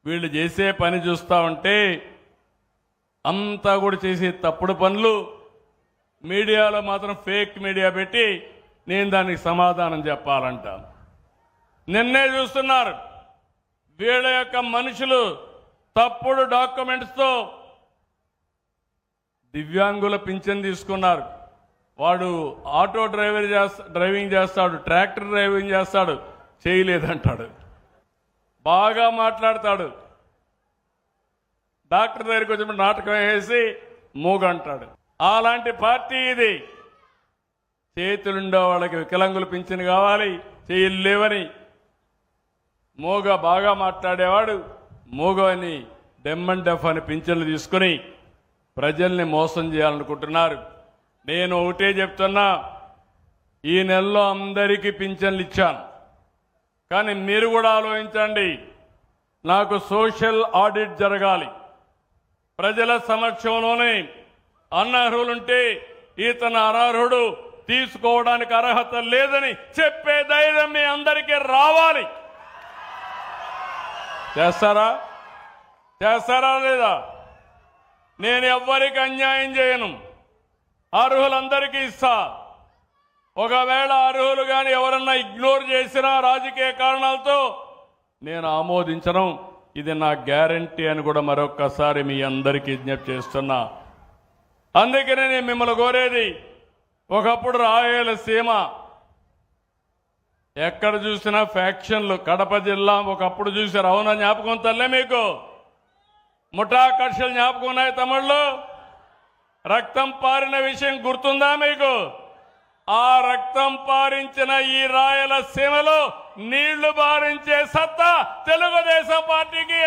వీళ్ళు చేసే పని చూస్తూ ఉంటే అంతా కూడా చేసే తప్పుడు పనులు మీడియాలో మాత్రం ఫేక్ మీడియా పెట్టి నేను దానికి సమాధానం చెప్పాలంట. నిన్నే చూస్తున్నారు వీళ్ళ యొక్క మనుషులు తప్పుడు డాక్యుమెంట్స్తో దివ్యాంగుల పింఛన్ తీసుకున్నారు. వాడు ఆటో డ్రైవింగ్ చేస్తాడు, ట్రాక్టర్ డ్రైవింగ్ చేస్తాడు, చేయలేదంటాడు. బాగా మాట్లాడతాడు. డాక్టర్ దగ్గరికి వచ్చినప్పుడు నాటకం వేసి మూగంటాడు. అలాంటి పార్టీ ఇది. చేతులుండే వాళ్ళకి వికలాంగులు పింఛను కావాలి, చేతులు లేవని మూగ బాగా మాట్లాడేవాడు మూగ అని డెమ్ అండ్ డెఫ్ అని పింఛన్లు తీసుకుని ప్రజల్ని మోసం చేయాలనుకుంటున్నారు. నేను ఒకటే చెప్తున్నా, ఈ నెలలో అందరికీ పింఛన్లు ఇచ్చాను. కానీ మీరు కూడా ఆలోచించండి, నాకు సోషల్ ఆడిట్ జరగాలి. ప్రజల సమక్షంలోనే అనర్హులుంటే ఇతను అనర్హుడు, తీసుకోవడానికి అర్హత లేదని చెప్పే ధైర్యం మీ అందరికీ రావాలి. చేస్తారా లేదా? నేను ఎవ్వరికి అన్యాయం చేయను, అర్హులందరికీ ఇస్తా. ఒకవేళ అర్హులు కానీ ఎవరన్నా ఇగ్నోర్ చేసినా రాజకీయ కారణాలతో నేను ఆమోదించను. ఇది నా గ్యారంటీ అని కూడా మరొక్కసారి మీ అందరికీ విజ్ఞప్తి చేస్తున్నా. అందుకనే నేను మిమ్మల్ని కోరేది, ఒకప్పుడు రాయలసీమ ఎక్కడ చూసినా ఫ్యాక్షన్లు, కడప జిల్లా ఒకప్పుడు చూసారు, అవునా? జ్ఞాపకం తల్లే మీకు? ముఠా కక్షలు జ్ఞాపకం ఉన్నాయి తమిళ్లో? రక్తం పారిన విషయం గుర్తుందా మీకు? ఆ రక్తం పారించిన ఈ రాయలసీమలో నీళ్లు బారించే సత్తా తెలుగుదేశం పార్టీకి